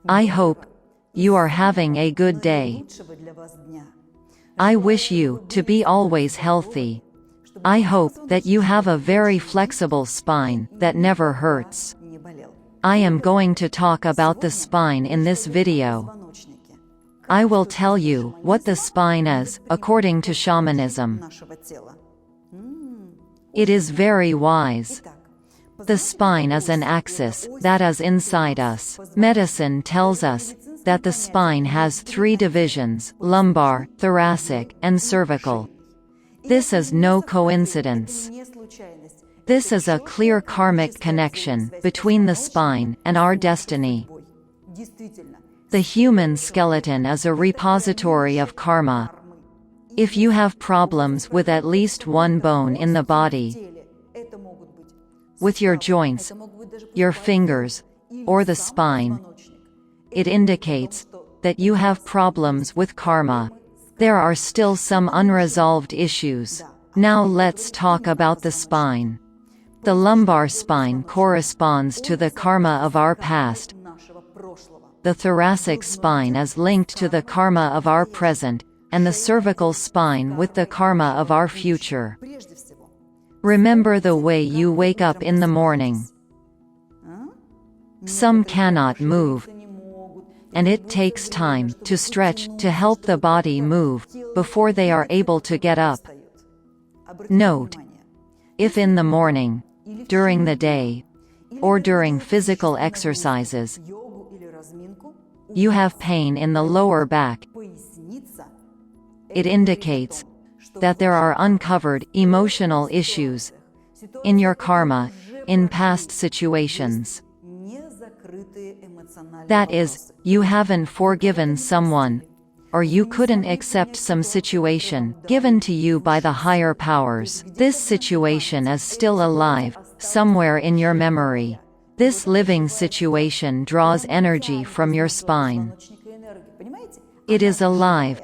I hope you are having a good day. I wish you to be always healthy. I hope that you have a very flexible spine that never hurts. I am going to talk about the spine in this video. I will tell you what the spine is, according to shamanism. It is very wise. The spine is an axis that is inside us. Medicine tells us that the spine has 3 divisions: lumbar, thoracic, and cervical. This is no coincidence. This is a clear karmic connection between the spine and our destiny. The human skeleton is a repository of karma. If you have problems with at least one bone in the body, with your joints, your fingers, or the spine, it indicates that you have problems with karma. There are still some unresolved issues. Now let's talk about the spine. The lumbar spine corresponds to the karma of our past. The thoracic spine is linked to the karma of our present, and the cervical spine with the karma of our future. Remember the way you wake up in the morning. Some cannot move, and it takes time to stretch to help the body move before they are able to get up. Note: if in the morning, during the day, or during physical exercises, you have pain in the lower back, it indicates that there are uncovered emotional issues in your karma in past situations. That is, you haven't forgiven someone, or you couldn't accept some situation given to you by the higher powers. This situation is still alive, somewhere in your memory. This living situation draws energy from your spine. It is alive,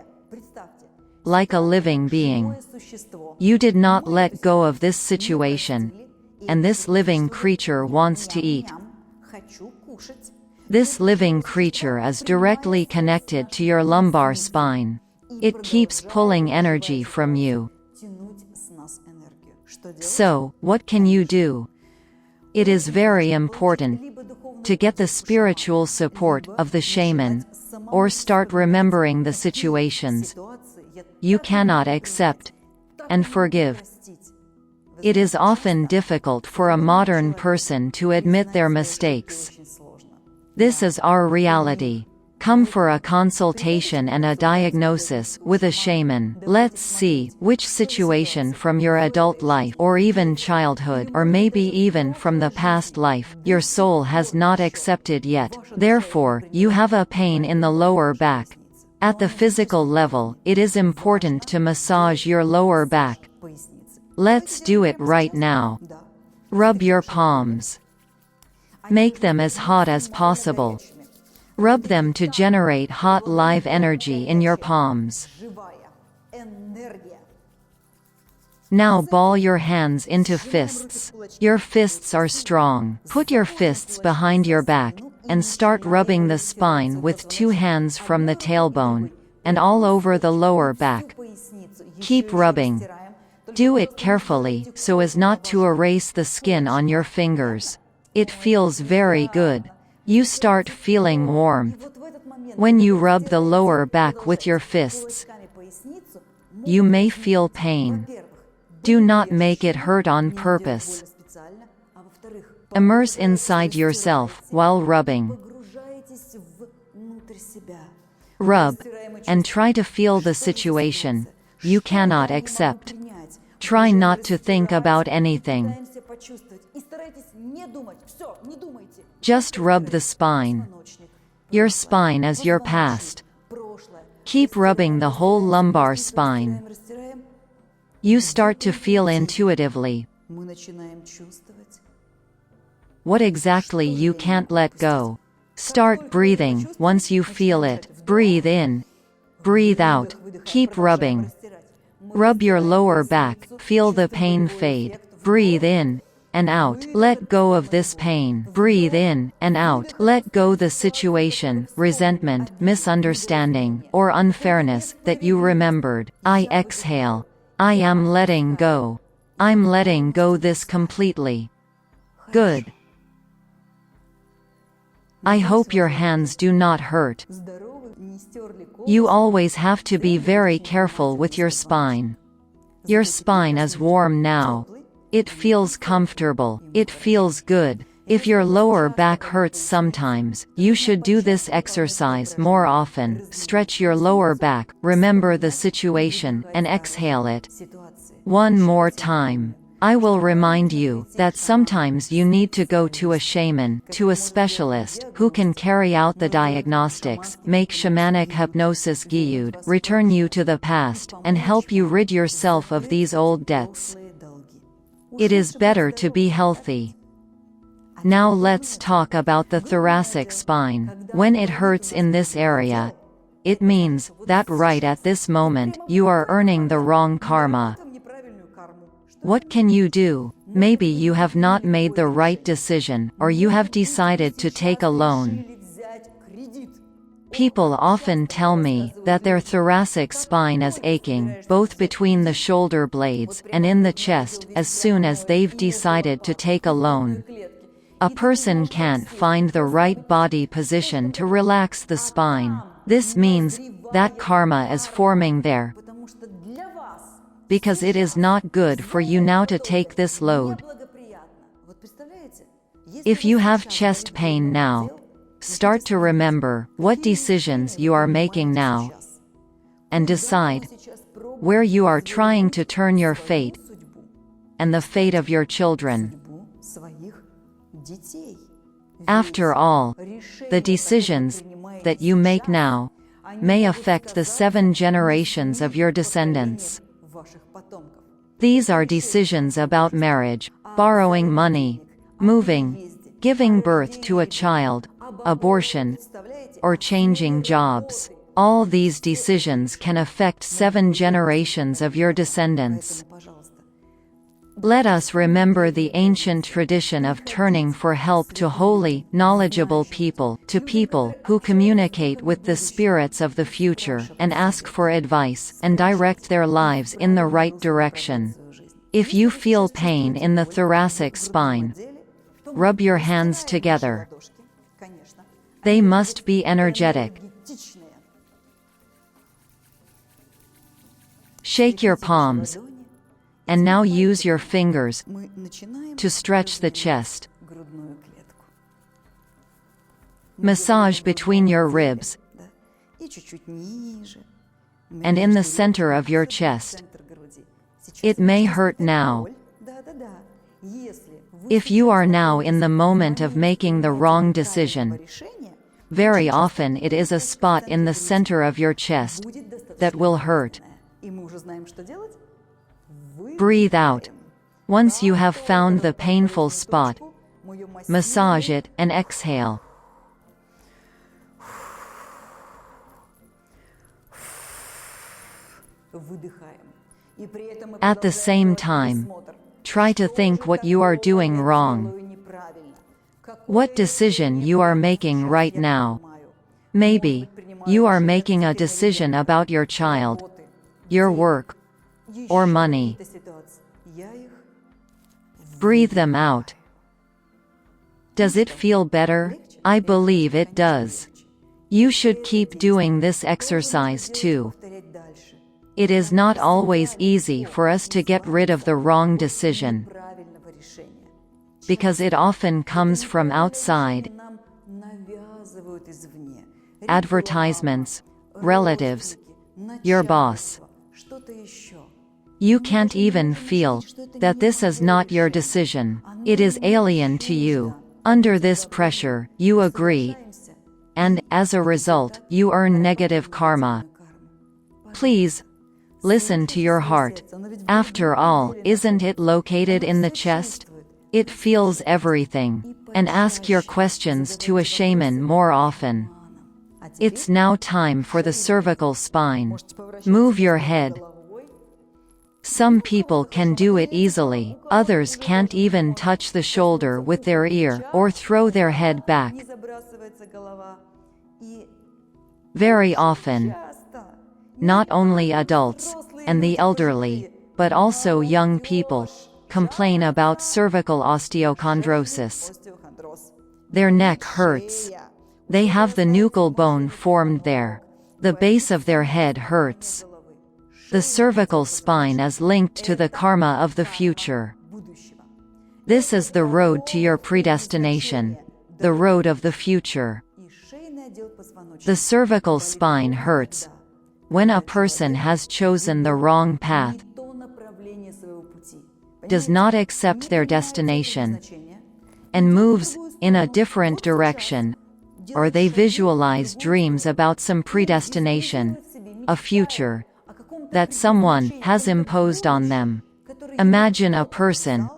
like a living being. You did not let go of this situation, and this living creature wants to eat. This living creature is directly connected to your lumbar spine. It keeps pulling energy from you. So, what can you do? It is very important to get the spiritual support of the shaman, or start remembering the situations you cannot accept and forgive. It is often difficult for a modern person to admit their mistakes. This is our reality. Come for a consultation and a diagnosis with a shaman. Let's see which situation from your adult life, or even childhood, or maybe even from the past life, your soul has not accepted yet. Therefore, you have a pain in the lower back. At the physical level, it is important to massage your lower back. Let's do it right now. Rub your palms. Make them as hot as possible. Rub them to generate hot live energy in your palms. Now ball your hands into fists. Your fists are strong. Put your fists behind your back, and start rubbing the spine with 2 hands from the tailbone, and all over the lower back. Keep rubbing. Do it carefully, so as not to erase the skin on your fingers. It feels very good. You start feeling warmth. When you rub the lower back with your fists, you may feel pain. Do not make it hurt on purpose. Immerse inside yourself while rubbing. Rub, and try to feel the situation you cannot accept. Try not to think about anything. Just rub the spine. Your spine is your past. Keep rubbing the whole lumbar spine. You start to feel intuitively what exactly you can't let go. Start breathing once you feel it. Breathe in. Breathe out. Keep rubbing. Rub your lower back. Feel the pain fade. Breathe in. and out. Let go of this pain. Breathe in and out. Let go the situation, resentment, misunderstanding, or unfairness that you remembered. I exhale. I am letting go. I'm letting go this completely. Good. I hope your hands do not hurt. You always have to be very careful with your spine. Your spine is warm now. It feels comfortable. It feels good. If your lower back hurts sometimes, you should do this exercise more often. Stretch your lower back, remember the situation, and exhale it. One more time. I will remind you that sometimes you need to go to a shaman, to a specialist, who can carry out the diagnostics, make shamanic hypnosis guide, return you to the past, and help you rid yourself of these old debts. It is better to be healthy. Now let's talk about the thoracic spine. When it hurts in this area, it means that right at this moment, you are earning the wrong karma. What can you do? Maybe you have not made the right decision, or you have decided to take a loan. People often tell me that their thoracic spine is aching, both between the shoulder blades, and in the chest, as soon as they've decided to take a loan. A person can't find the right body position to relax the spine. This means that karma is forming there, because it is not good for you now to take this load. If you have chest pain now, start to remember what decisions you are making now, and decide where you are trying to turn your fate and the fate of your children. After all, the decisions that you make now may affect the 7 generations of your descendants. These are decisions about marriage, borrowing money, moving, giving birth to a child, abortion, or changing jobs. All these decisions can affect 7 generations of your descendants. Let us remember the ancient tradition of turning for help to holy, knowledgeable people, to people who communicate with the spirits of the future, and ask for advice, and direct their lives in the right direction. If you feel pain in the thoracic spine, rub your hands together. They must be energetic. Shake your palms. And now use your fingers to stretch the chest. Massage between your ribs and in the center of your chest. It may hurt now. If you are now in the moment of making the wrong decision, very often it is a spot in the center of your chest that will hurt. Breathe out. Once you have found the painful spot, massage it and exhale. At the same time, try to think what you are doing wrong. What decision you are making right now. Maybe you are making a decision about your child, your work, or money. Breathe them out. Does it feel better? I believe it does. You should keep doing this exercise too. It is not always easy for us to get rid of the wrong decision, because it often comes from outside. Advertisements, relatives, your boss. You can't even feel that this is not your decision. It is alien to you. Under this pressure, you agree, and, as a result, you earn negative karma. Please, listen to your heart. After all, isn't it located in the chest? It feels everything. And ask your questions to a shaman more often. It's now time for the cervical spine. Move your head. Some people can do it easily, others can't even touch the shoulder with their ear, or throw their head back. Very often, not only adults, and the elderly, but also young people, complain about cervical osteochondrosis. Their neck hurts. They have the nuchal bone formed there. The base of their head hurts. The cervical spine is linked to the karma of the future. This is the road to your predestination, the road of the future. The cervical spine hurts when a person has chosen the wrong path, does not accept their destination, and moves in a different direction, or they visualize dreams about some predestination, a future, that someone has imposed on them. Imagine a person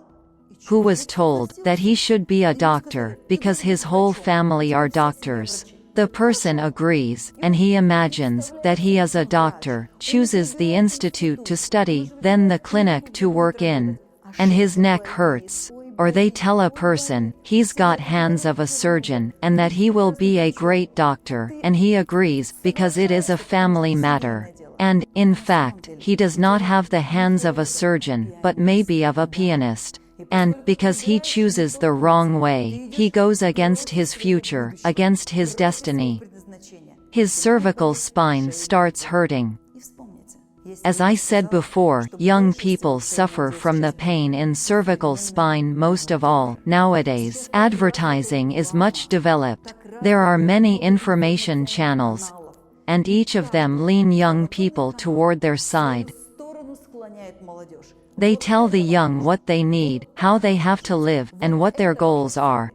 who was told that he should be a doctor because his whole family are doctors. The person agrees, and he imagines that he is a doctor, chooses the institute to study, then the clinic to work in, and his neck hurts. Or they tell a person he's got hands of a surgeon and that he will be a great doctor, and he agrees because it is a family matter. And, in fact, he does not have the hands of a surgeon, but maybe of a pianist. And, because he chooses the wrong way, he goes against his future, against his destiny. His cervical spine starts hurting. As I said before, young people suffer from the pain in cervical spine most of all. Nowadays, advertising is much developed. There are many information channels, and each of them lean young people toward their side. They tell the young what they need, how they have to live, and what their goals are.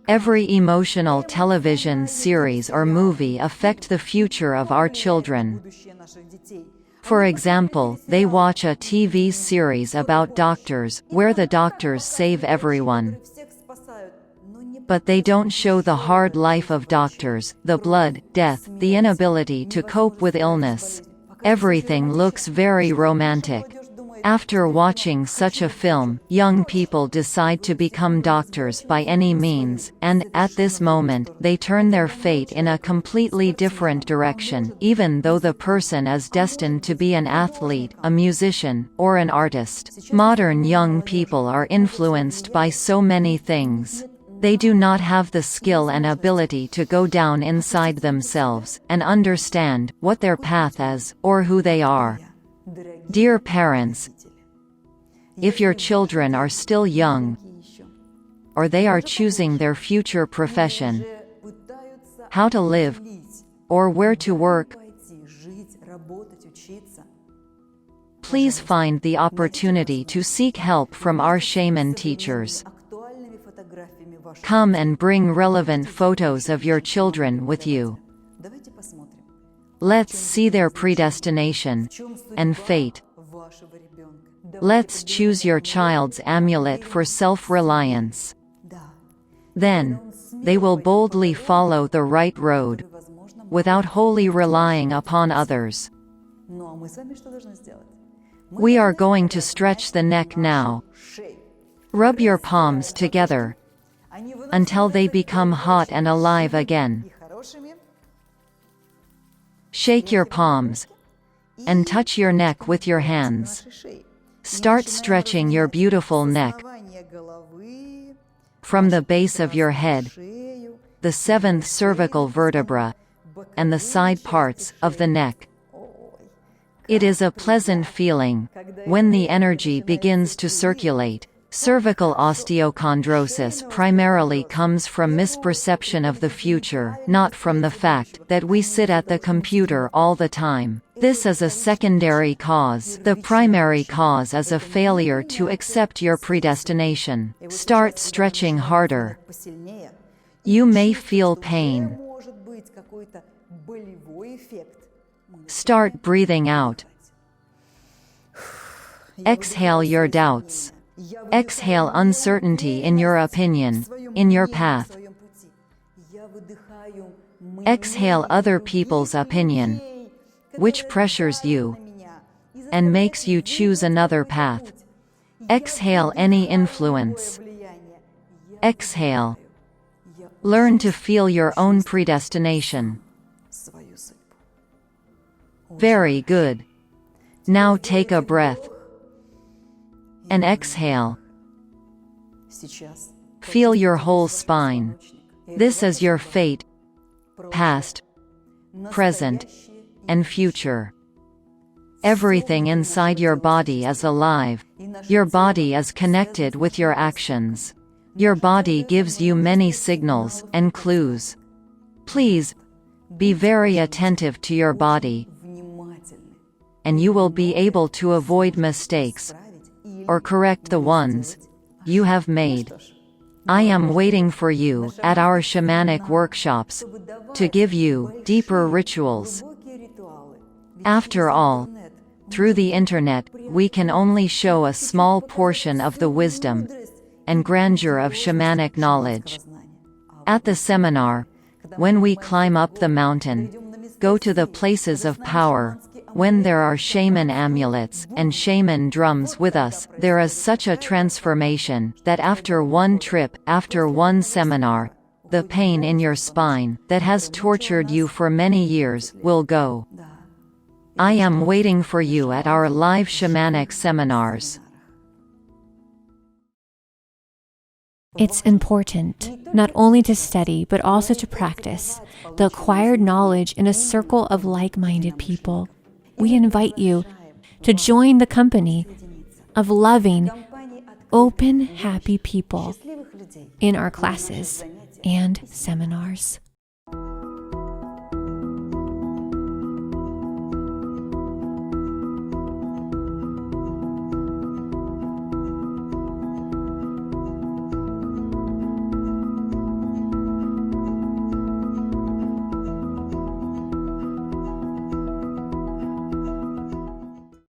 Every emotional television series or movie affect the future of our children. For example, they watch a TV series about doctors, where the doctors save everyone. But they don't show the hard life of doctors, the blood, death, the inability to cope with illness. Everything looks very romantic. After watching such a film, young people decide to become doctors by any means, and, at this moment, they turn their fate in a completely different direction, even though the person is destined to be an athlete, a musician, or an artist. Modern young people are influenced by so many things. They do not have the skill and ability to go down inside themselves, and understand what their path is, or who they are. Dear parents, if your children are still young, or they are choosing their future profession, how to live, or where to work, please find the opportunity to seek help from our shaman teachers. Come and bring relevant photos of your children with you. Let's see their predestination and fate. Let's choose your child's amulet for self-reliance. Then, they will boldly follow the right road, without wholly relying upon others. We are going to stretch the neck now. Rub your palms together until they become hot and alive again. Shake your palms and touch your neck with your hands. Start stretching your beautiful neck from the base of your head, the seventh cervical vertebra, and the side parts of the neck. It is a pleasant feeling when the energy begins to circulate. Cervical osteochondrosis primarily comes from misperception of the future, not from the fact that we sit at the computer all the time. This is a secondary cause. The primary cause is a failure to accept your predestination. Start stretching harder. You may feel pain. Start breathing out. Exhale your doubts. Exhale uncertainty in your opinion, in your path. Exhale other people's opinion, which pressures you. and makes you choose another path. Exhale any influence. Exhale. Learn to feel your own predestination. Very good. Now take a breath and exhale. Feel your whole spine. This is your fate, past, present, and future. Everything inside your body is alive. Your body is connected with your actions. Your body gives you many signals and clues. Please, be very attentive to your body, and you will be able to avoid mistakes, or correct the ones you have made. I am waiting for you at our shamanic workshops to give you deeper rituals. After all, through the internet, we can only show a small portion of the wisdom and grandeur of shamanic knowledge. At the seminar, when we climb up the mountain, go to the places of power, when there are shaman amulets and shaman drums with us, there is such a transformation that after one trip, after one seminar, the pain in your spine that has tortured you for many years will go. I am waiting for you at our live shamanic seminars. It's important not only to study, but also to practice the acquired knowledge in a circle of like-minded people. We invite you to join the company of loving, open, happy people in our classes and seminars.